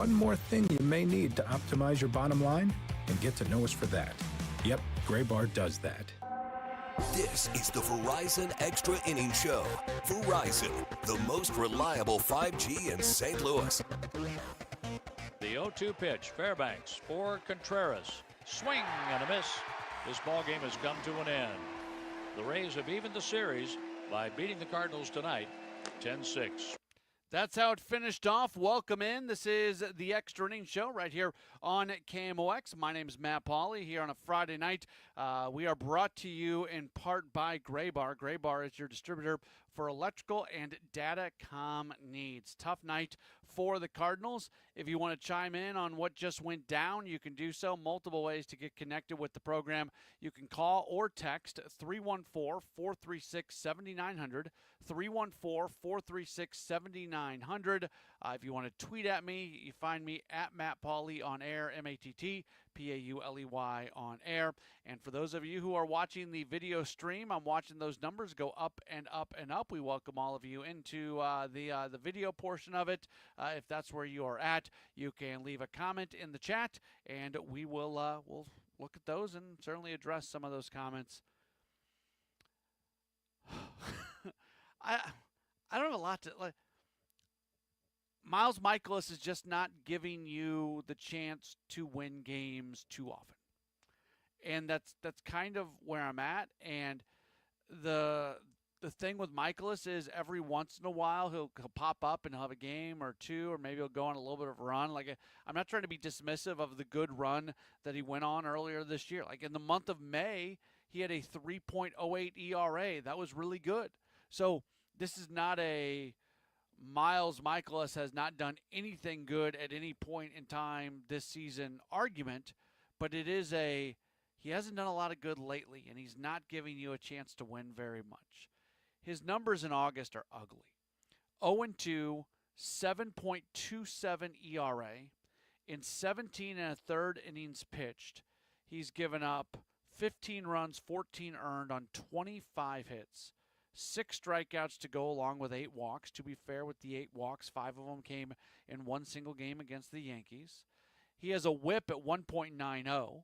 One more thing you may need to optimize your bottom line, and get to know us for that. Yep, Gray Bar does that. This is the Verizon Extra Innings Show. Verizon, the most reliable 5G in St. Louis. The 0-2 pitch, Fairbanks for Contreras. Swing and a miss. This ball game has come to an end. The Rays have evened the series by beating the Cardinals tonight, 10-6. That's how it finished off. Welcome in. This is the Extra Innings Show right here on KMOX. My name is Matt Pauley here on a Friday night. We are brought to you in part by Gray Bar. Gray Bar is your distributor for electrical and datacom needs. Tough night for the Cardinals. If you want to chime in on what just went down, you can do so. Multiple ways to get connected with the program. You can call or text 314-436-7900, 314-436-7900. If you want to tweet at me, you find me at Matt Pauley on air, MattPauley on air. And for those of you who are watching the video stream, I'm watching those numbers go up and up and up. We welcome all of you into the video portion of it. If that's where you are at, you can leave a comment in the chat, and we will we'll look at those and certainly address some of those comments. I don't have a lot to like. Miles Michaelis is just not giving you the chance to win games too often. And that's kind of where I'm at. And the thing with Michaelis is every once in a while he'll pop up and he'll have a game or two, or maybe he'll go on a little bit of a run. Like, I'm not trying to be dismissive of the good run that he went on earlier this year. Like in the month of May, he had a 3.08 ERA. That was really good. So this is not a Miles Michaelis has not done anything good at any point in time this season argument, but it is he hasn't done a lot of good lately, and he's not giving you a chance to win very much. His numbers in August are ugly. 0-2, 7.27 ERA. In 17 and a third innings pitched, he's given up 15 runs, 14 earned on 25 hits. 6 strikeouts to go along with 8 walks. To be fair, with the 8 walks, 5 of them came in one single game against the Yankees. He has a whip at 1.90,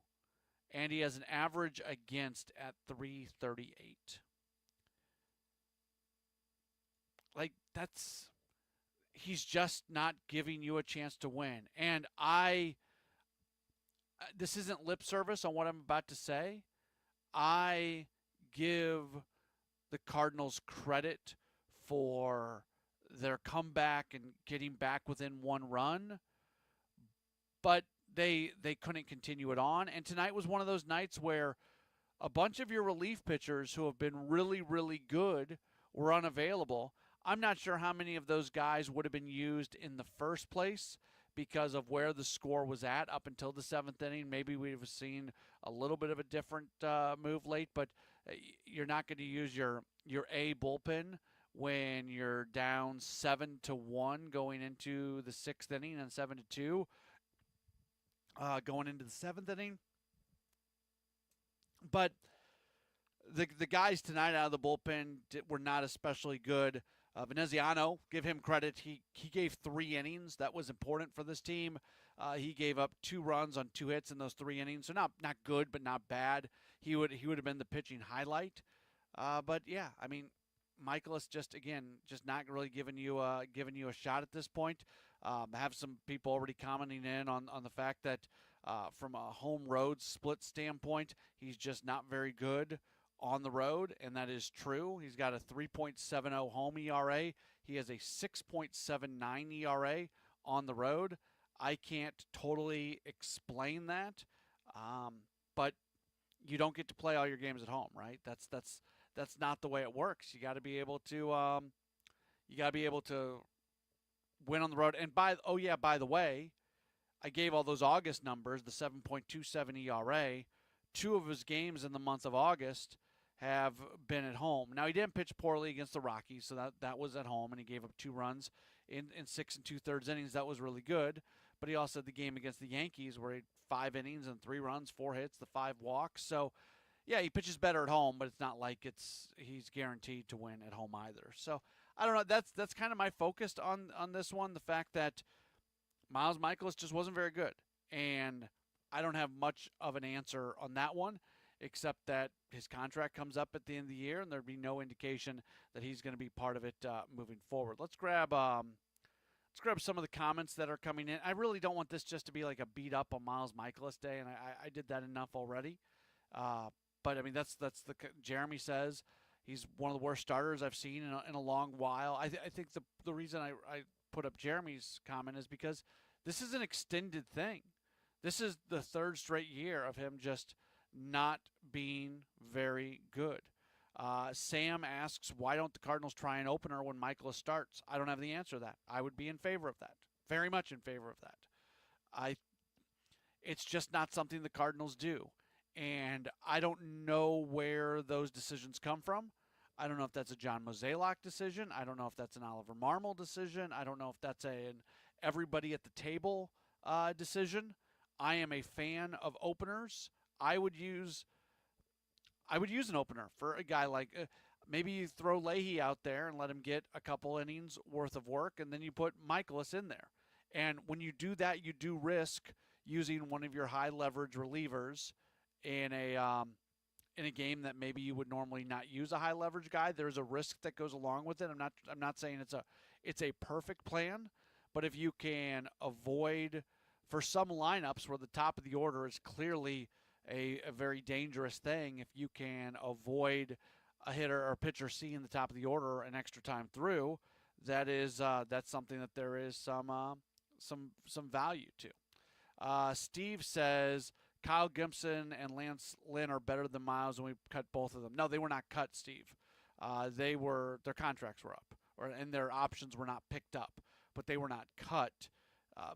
and he has an average against at 338. Like, he's just not giving you a chance to win. And this isn't lip service on what I'm about to say. I give the Cardinals credit for their comeback and getting back within one run, but they couldn't continue it on. And tonight was one of those nights where a bunch of your relief pitchers who have been really, really good were unavailable. I'm not sure how many of those guys would have been used in the first place because of where the score was at up until the 7th inning. Maybe we'd have seen a little bit of a different move late, but you're not going to use your A bullpen when you're down 7-1 going into the 6th inning and 7-2 going into the 7th inning. But the guys tonight out of the bullpen were not especially good. Veneziano, give him credit. He gave 3 innings. That was important for this team. He gave up 2 runs on 2 hits in those 3 innings. So not good, but not bad. He would have been the pitching highlight. But yeah, I mean, Michaelis just not really giving you a shot at this point. I have some people already commenting in on the fact that from a home road split standpoint, he's just not very good on the road, and that is true. He's got a 3.70 home ERA. He has a 6.79 ERA on the road. I can't totally explain that, but you don't get to play all your games at home, right? That's not the way it works. You got to be able to win on the road. And by the way, I gave all those August numbers, the 7.27 ERA. 2 of his games in the month of August have been at home. Now, he didn't pitch poorly against the Rockies, so that was at home, and he gave up 2 runs in 6 2/3 innings. That was really good. But he also had the game against the Yankees where he had 5 innings and 3 runs, 4 hits, the 5 walks. So, yeah, he pitches better at home, but it's not like he's guaranteed to win at home either. So, I don't know. That's kind of my focus on this one, the fact that Miles Michaelis just wasn't very good. And I don't have much of an answer on that one, except that his contract comes up at the end of the year, and there'd be no indication that he's going to be part of it moving forward. Let's grab some of the comments that are coming in. I really don't want this just to be like a beat up on Miles Michaelis day, and I did that enough already. But I mean, that's the Jeremy says he's one of the worst starters I've seen in a long while. I think the reason I put up Jeremy's comment is because this is an extended thing. This is the third straight year of him just not being very good. Sam asks, why don't the Cardinals try an opener when Michaelis starts? I don't have the answer to that. I would be in favor of that. Very much in favor of that. It's just not something the Cardinals do. And I don't know where those decisions come from. I don't know if that's a John Mozeliak decision. I don't know if that's an Oliver Marmol decision. I don't know if that's an everybody at the table decision. I am a fan of openers. I would use an opener for a guy like maybe you throw Leahy out there and let him get a couple innings worth of work, and then you put Michaelis in there. And when you do that, you do risk using one of your high leverage relievers in a game that maybe you would normally not use a high leverage guy. There's a risk that goes along with it. I'm not saying it's a perfect plan, but if you can avoid for some lineups where the top of the order is clearly a very dangerous thing, if you can avoid a hitter or pitcher seeing the top of the order an extra time through, that's something that there is some value to. Steve says Kyle Gibson and Lance Lynn are better than Miles, and we cut both of them. No, they were not cut, Steve. Their contracts were up, and their options were not picked up, but they were not cut.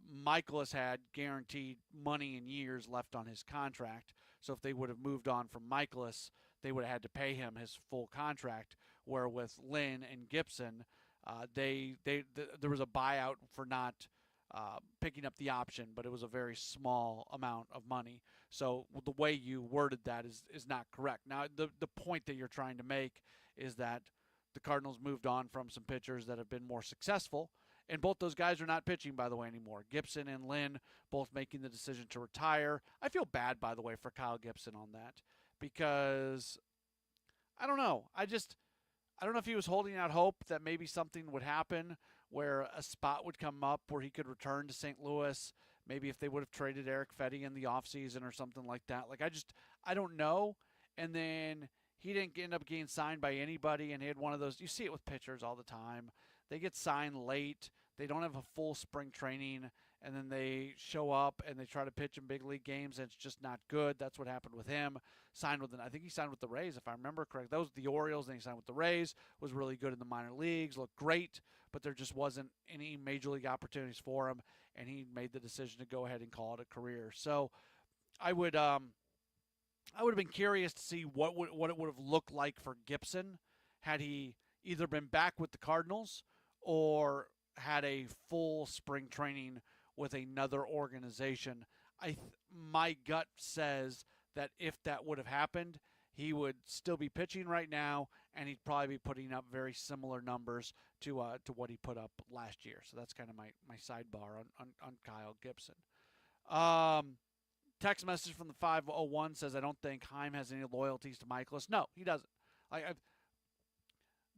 Michaelis had guaranteed money and years left on his contract, so if they would have moved on from Michaelis, they would have had to pay him his full contract. Where with Lynn and Gibson, there was a buyout for not picking up the option, but it was a very small amount of money. So the way you worded that is not correct. Now, the point that you're trying to make is that the Cardinals moved on from some pitchers that have been more successful. And both those guys are not pitching, by the way, anymore. Gibson and Lynn both making the decision to retire. I feel bad, by the way, for Kyle Gibson on that because I don't know. I don't know if he was holding out hope that maybe something would happen where a spot would come up where he could return to St. Louis. Maybe if they would have traded Eric Fetty in the offseason or something like that. I don't know. And then he didn't end up getting signed by anybody, and he had one of those. You see it with pitchers all the time. They get signed late. They don't have a full spring training, and then they show up and they try to pitch in big league games, and it's just not good. That's what happened with him. I think he signed with the Rays, if I remember correct. That was the Orioles, then he signed with the Rays, was really good in the minor leagues, looked great, but there just wasn't any major league opportunities for him, and he made the decision to go ahead and call it a career. So I would have been curious to see what it would have looked like for Gibson had he either been back with the Cardinals or had a full spring training with another organization. My gut says that if that would have happened, he would still be pitching right now, and he'd probably be putting up very similar numbers to what he put up last year. So that's kind of my sidebar on Kyle Gibson. Text message from the 501 says, I don't think Heim has any loyalties to Michaelis. No, he doesn't.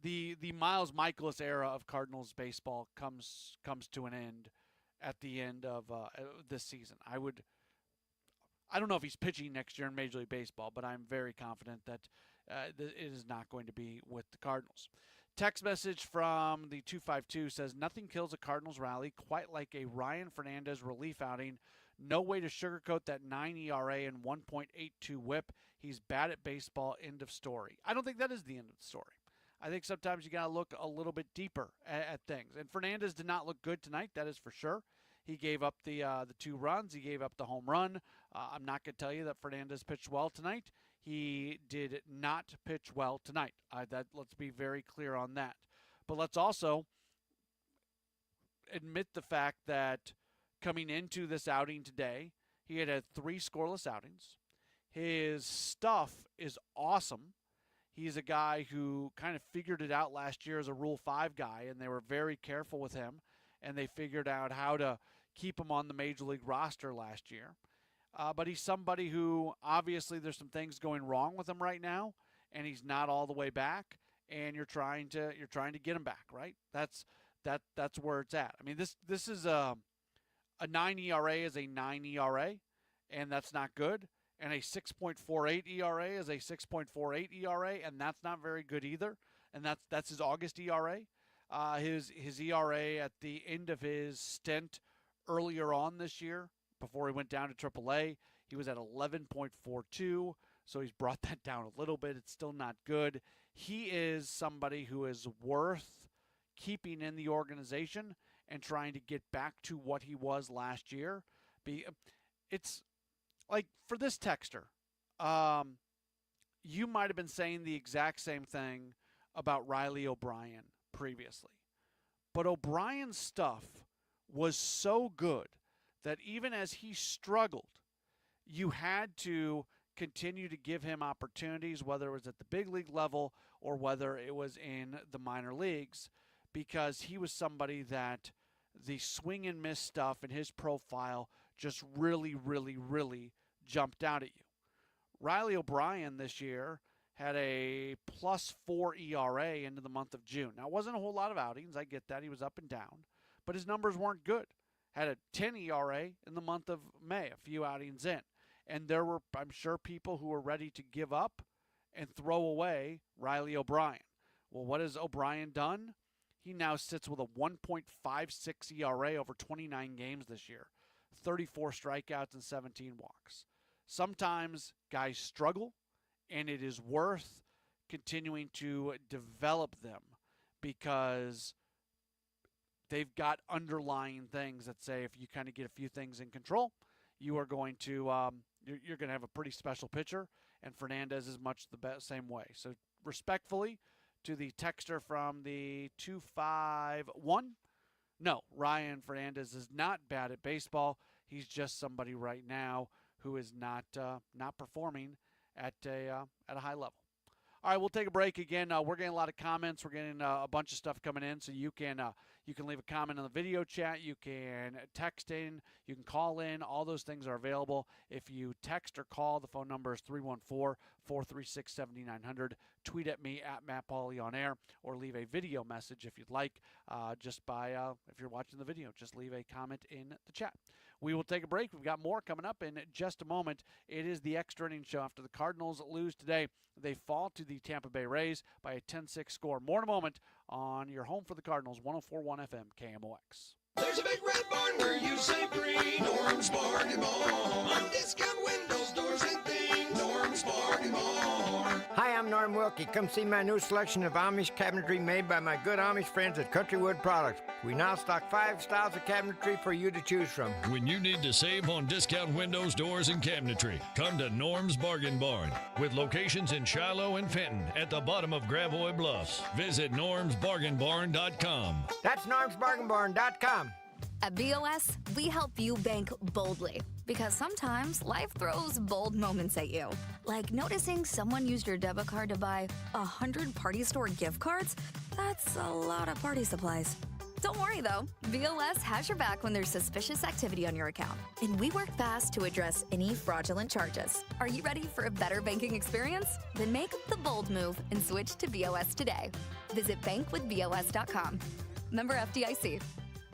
The Miles Michaelis era of Cardinals baseball comes to an end at the end of this season. I don't know if he's pitching next year in Major League Baseball, but I'm very confident that it is not going to be with the Cardinals. Text message from the 252 says, nothing kills a Cardinals rally quite like a Ryan Fernandez relief outing. No way to sugarcoat that 9 ERA and 1.82 whip. He's bad at baseball. End of story. I don't think that is the end of the story. I think sometimes you got to look a little bit deeper at things. And Fernandez did not look good tonight, that is for sure. He gave up the 2 runs. He gave up the home run. I'm not going to tell you that Fernandez pitched well tonight. He did not pitch well tonight. Let's be very clear on that. But let's also admit the fact that coming into this outing today, he had 3 scoreless outings. His stuff is awesome. He's a guy who kind of figured it out last year as a Rule 5 guy, and they were very careful with him, and they figured out how to keep him on the Major League roster last year. But he's somebody who obviously there's some things going wrong with him right now, and he's not all the way back. And you're trying to get him back, right? That's where it's at. I mean, this is a 9 ERA is a 9 ERA, and that's not good. And a 6.48 ERA is a 6.48 ERA, and that's not very good either. And that's his August ERA. His ERA at the end of his stint earlier on this year, before he went down to AAA, he was at 11.42. So he's brought that down a little bit. It's still not good. He is somebody who is worth keeping in the organization and trying to get back to what he was last year. It's like for this texter, you might have been saying the exact same thing about Riley O'Brien previously. But O'Brien's stuff was so good that even as he struggled, you had to continue to give him opportunities, whether it was at the big league level or whether it was in the minor leagues, because he was somebody that the swing and miss stuff in his profile just really, really, really jumped out at you. Riley O'Brien this year had a +4 ERA into the month of June. Now, it wasn't a whole lot of outings. I get that. He was up and down. But his numbers weren't good. Had a 10 ERA in the month of May, a few outings in. And there were, I'm sure, people who were ready to give up and throw away Riley O'Brien. Well, what has O'Brien done? He now sits with a 1.56 ERA over 29 games this year, 34 strikeouts and 17 walks. Sometimes guys struggle, and it is worth continuing to develop them because they've got underlying things that say if you kind of get a few things in control, you are going to you're going to have a pretty special pitcher, and Fernandez is much the same way. So respectfully to the texter from the 251, no, Ryan Fernandez is not bad at baseball. He's just somebody right now who is not performing at a high level. All right, we'll take a break again. We're getting a lot of comments. We're getting a bunch of stuff coming in, so you can leave a comment on the video chat. You can text in. You can call in. All those things are available. If you text or call, the phone number is 314-436-7900. Tweet at me at Matt Pauley on air, or leave a video message if you'd like. Just by if you're watching the video, just leave a comment in the chat. We will take a break. We've got more coming up in just a moment. It is the Extra Innings Show. After the Cardinals lose today, they fall to the Tampa Bay Rays by a 10-6 score. More in a moment on your home for the Cardinals, 104.1 FM, KMOX. There's a big red barn where you save green. Norm's Bargain Barn. On discount windows, doors, and things. Norm's Bargain Barn. Hi, I'm Norm Wilkie. Come see my new selection of Amish cabinetry made by my good Amish friends at Countrywood Products. We now stock 5 styles of cabinetry for you to choose from. When you need to save on discount windows, doors, and cabinetry, come to Norm's Bargain Barn. With locations in Shiloh and Fenton at the bottom of Gravois Bluffs. Visit normsbargainbarn.com. That's normsbargainbarn.com. At BOS, we help you bank boldly. Because sometimes life throws bold moments at you. Like noticing someone used your debit card to buy 100 party store gift cards? That's a lot of party supplies. Don't worry though, BOS has your back when there's suspicious activity on your account. And we work fast to address any fraudulent charges. Are you ready for a better banking experience? Then make the bold move and switch to BOS today. Visit bankwithbos.com. Member FDIC.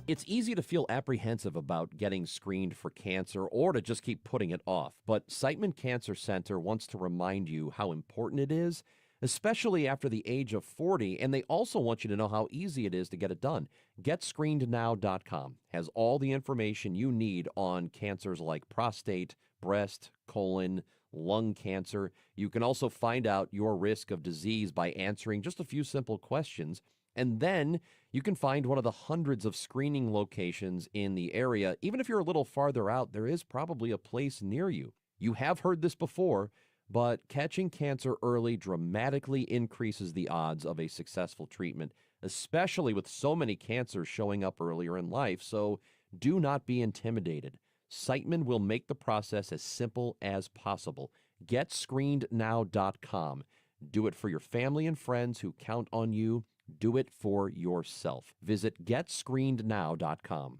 It's easy to feel apprehensive about getting screened for cancer or to just keep putting it off. But Siteman Cancer Center wants to remind you how important it is, especially after the age of 40, and they also want you to know how easy it is to get it done. GetScreenedNow.com has all the information you need on cancers like prostate, breast, colon, lung cancer. You can also find out your risk of disease by answering just a few simple questions. And then you can find one of the hundreds of screening locations in the area. Even if you're a little farther out, there is probably a place near you. You have heard this before, but catching cancer early dramatically increases the odds of a successful treatment, especially with so many cancers showing up earlier in life. So do not be intimidated. Siteman will make the process as simple as possible. GetScreenedNow.com. Do it for your family and friends who count on you. Do it for yourself. Visit GetScreenedNow.com.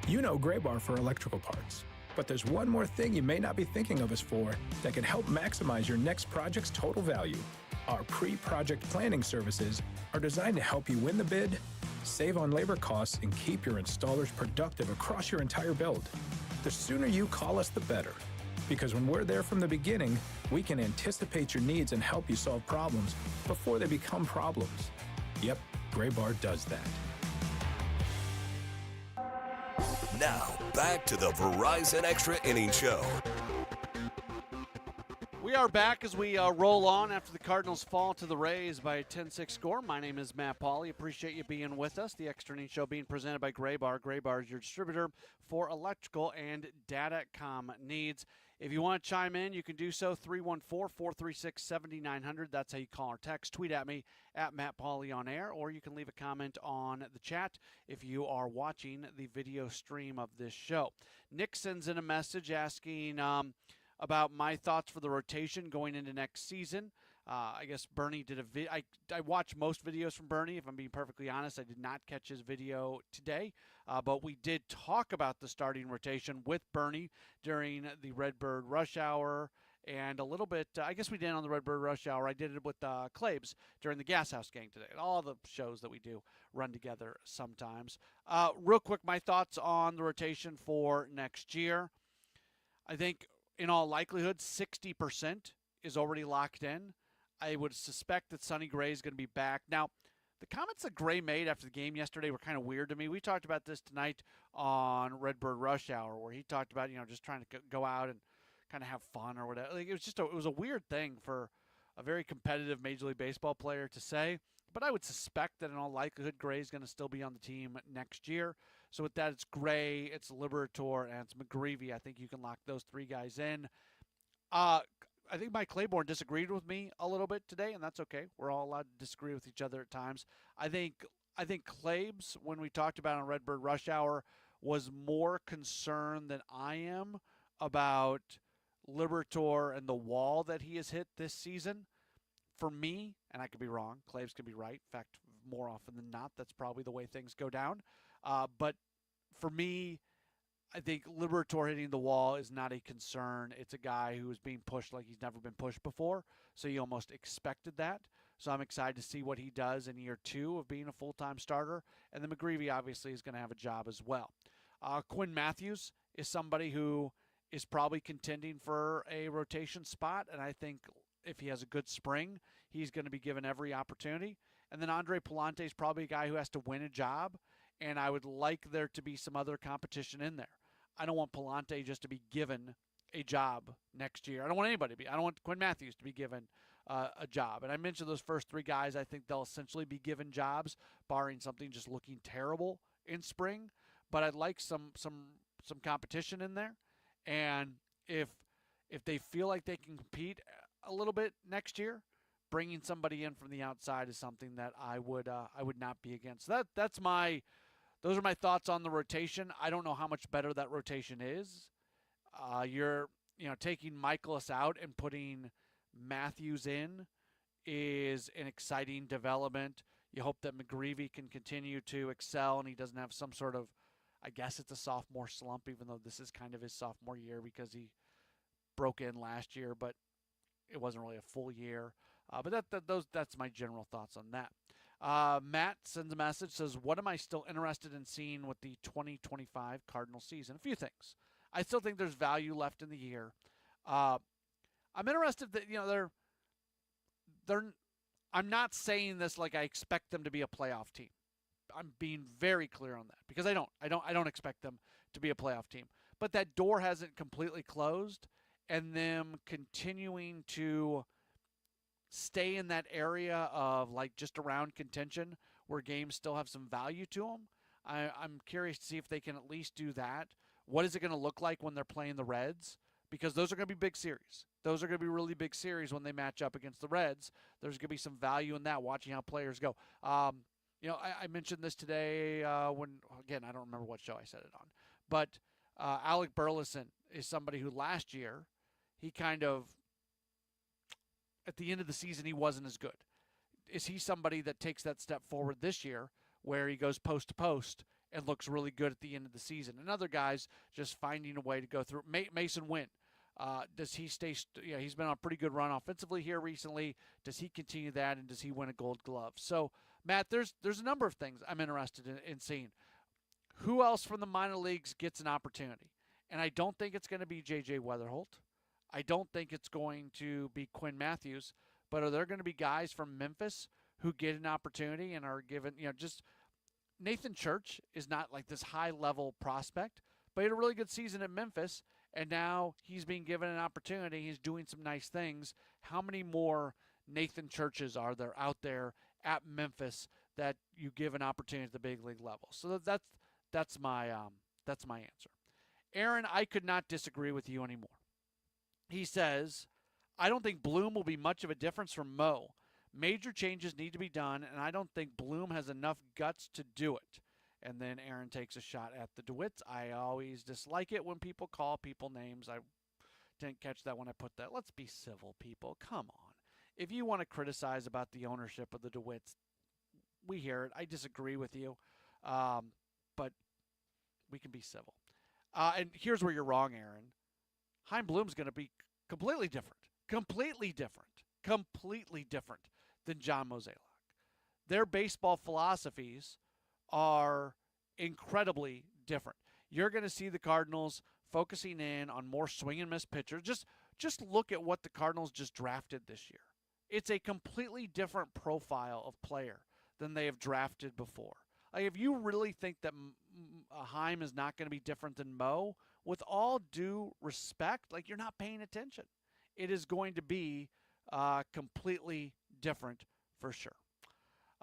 You know Gray Bar for electrical parts. But there's one more thing you may not be thinking of us for that can help maximize your next project's total value. Our pre-project planning services are designed to help you win the bid, save on labor costs, and keep your installers productive across your entire build. The sooner you call us, the better. Because when we're there from the beginning, we can anticipate your needs and help you solve problems before they become problems. Yep, Gray Bar does that. Now, back to the Verizon Extra Innings Show. We are back as we roll on after the Cardinals fall to the Rays by a 10-6 score. My name is Matt Pauley. Appreciate you being with us. The Extra Innings Show being presented by Gray Bar. Gray Bar is your distributor for electrical and datacom needs. If you want to chime in, you can do so, 314-436-7900. That's how you call or text. Tweet at me, at Matt Pauley on air, or you can leave a comment on the chat if you are watching the video stream of this show. Nick sends in a message asking about my thoughts for the rotation going into next season. I guess Bernie did a video. I watch most videos from Bernie. If I'm being perfectly honest, I did not catch his video today. But we did talk about the starting rotation with Bernie during the Redbird Rush Hour and a little bit, I guess we did on the Redbird Rush Hour. I did it with Claibs during the Gas House Gang today. All the shows that we do run together sometimes. Real quick, my thoughts on the rotation for next year. I think in all likelihood, 60% is already locked in. I would suspect that Sonny Gray is going to be back. Now, the comments that Gray made after the game yesterday were kind of weird to me. We talked about this tonight on Redbird Rush Hour, where he talked about, just trying to go out and kind of have fun or whatever. Like, it was a weird thing for a very competitive Major League Baseball player to say. But I would suspect that in all likelihood, Gray is going to still be on the team next year. So with that, it's Gray, it's Liberator, and it's McGreevy. I think you can lock those three guys in. I think Mike Claiborne disagreed with me a little bit today, and that's okay. We're all allowed to disagree with each other at times. I think Claibs, when we talked about on Redbird Rush Hour, was more concerned than I am about Liberator and the wall that he has hit this season. For me, and I could be wrong, Claibs could be right. In fact, more often than not, that's probably the way things go down. But for me, I think Liberator hitting the wall is not a concern. It's a guy who is being pushed like he's never been pushed before, so you almost expected that. So I'm excited to see what he does in year 2 of being a full-time starter. And then McGreevy obviously is going to have a job as well. Quinn Matthews is somebody who is probably contending for a rotation spot, and I think if he has a good spring, he's going to be given every opportunity. And then Andre Palante is probably a guy who has to win a job, and I would like there to be some other competition in there. I don't want Palante just to be given a job next year. I don't want anybody to be. I don't want Quinn Matthews to be given a job. And I mentioned those first 3 guys. I think they'll essentially be given jobs, barring something just looking terrible in spring. But I'd like some competition in there. And if they feel like they can compete a little bit next year, bringing somebody in from the outside is something that I would not be against. Those are my thoughts on the rotation. I don't know how much better that rotation is. You're taking Michaelis out and putting Matthews in is an exciting development. You hope that McGreevy can continue to excel and he doesn't have some sort of, I guess it's a sophomore slump, even though this is kind of his sophomore year because he broke in last year, but it wasn't really a full year. But that's my general thoughts on that. Matt sends a message, says, what am I still interested in seeing with the 2025 Cardinal season? A few things. I still think there's value left in the year. I'm interested that, I'm not saying this like I expect them to be a playoff team. I'm being very clear on that because I don't expect them to be a playoff team. But that door hasn't completely closed, and them continuing to stay in that area of like just around contention where games still have some value to them. I'm curious to see if they can at least do that. What is it going to look like when they're playing the Reds? Because those are going to be big series. Those are going to be really big series when they match up against the Reds. There's going to be some value in that, watching how players go. I mentioned this today when, again, I don't remember what show I said it on. But Alec Burleson is somebody who last year, he kind of, at the end of the season, he wasn't as good. Is he somebody that takes that step forward this year where he goes post to post and looks really good at the end of the season. And other guys just finding a way to go through. Mason Wynn, does he stay? He's been on a pretty good run offensively here recently. Does he continue that, and does he win a Gold Glove? So, Matt, there's a number of things I'm interested in seeing. Who else from the minor leagues gets an opportunity? And I don't think it's going to be J.J. Weatherholt. I don't think it's going to be Quinn Matthews. But are there going to be guys from Memphis who get an opportunity and are given, just Nathan Church is not like this high-level prospect, but he had a really good season at Memphis, and now he's being given an opportunity. He's doing some nice things. How many more Nathan Churches are there out there at Memphis that you give an opportunity at the big league level? So that's my answer. Aaron, I could not disagree with you anymore. He says, I don't think Bloom will be much of a difference from Mo. Major changes need to be done, and I don't think Bloom has enough guts to do it. And then Aaron takes a shot at the DeWitts. I always dislike it when people call people names. I didn't catch that when I put that. Let's be civil, people. Come on. If you want to criticize about the ownership of the DeWitts, we hear it. I disagree with you, but we can be civil. And here's where you're wrong, Aaron. Chaim Bloom's going to be completely different than John Mozeliak. Their baseball philosophies are incredibly different. You're going to see the Cardinals focusing in on more swing and miss pitchers. Just look at what the Cardinals just drafted this year. It's a completely different profile of player than they have drafted before. Like, if you really think that Chaim is not going to be different than Mo, with all due respect, you're not paying attention. It is going to be completely different for sure.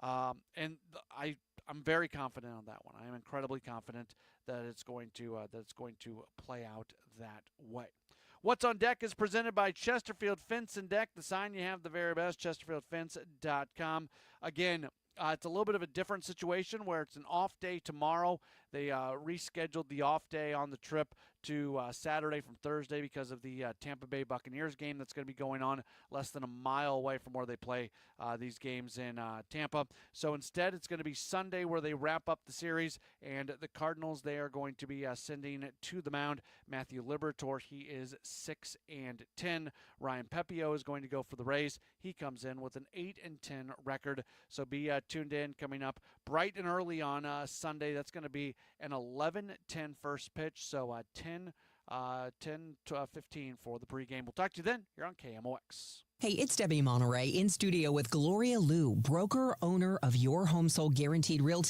And I'm very confident on that one. I am incredibly confident that it's going to play out that way. What's on Deck is presented by Chesterfield Fence and Deck. The sign you have, the very best, chesterfieldfence.com. Again, it's a little bit of a different situation where it's an off day tomorrow. They rescheduled the off day on the trip to Saturday from Thursday because of the Tampa Bay Buccaneers game that's going to be going on less than a mile away from where they play these games in Tampa. So instead, it's going to be Sunday where they wrap up the series, and the Cardinals, they are going to be sending to the mound Matthew Liberatore. He is 6-10. Ryan Pepio is going to go for the Rays. He comes in with an 8-10 record. So be tuned in coming up bright and early on Sunday. That's going to be an 11-10 first pitch. So 10 to 15 for the pregame. We'll talk to you then here on KMOX. Hey, it's Debbie Monterey in studio with Gloria Liu, broker owner of Your Home Sold Guaranteed Realty.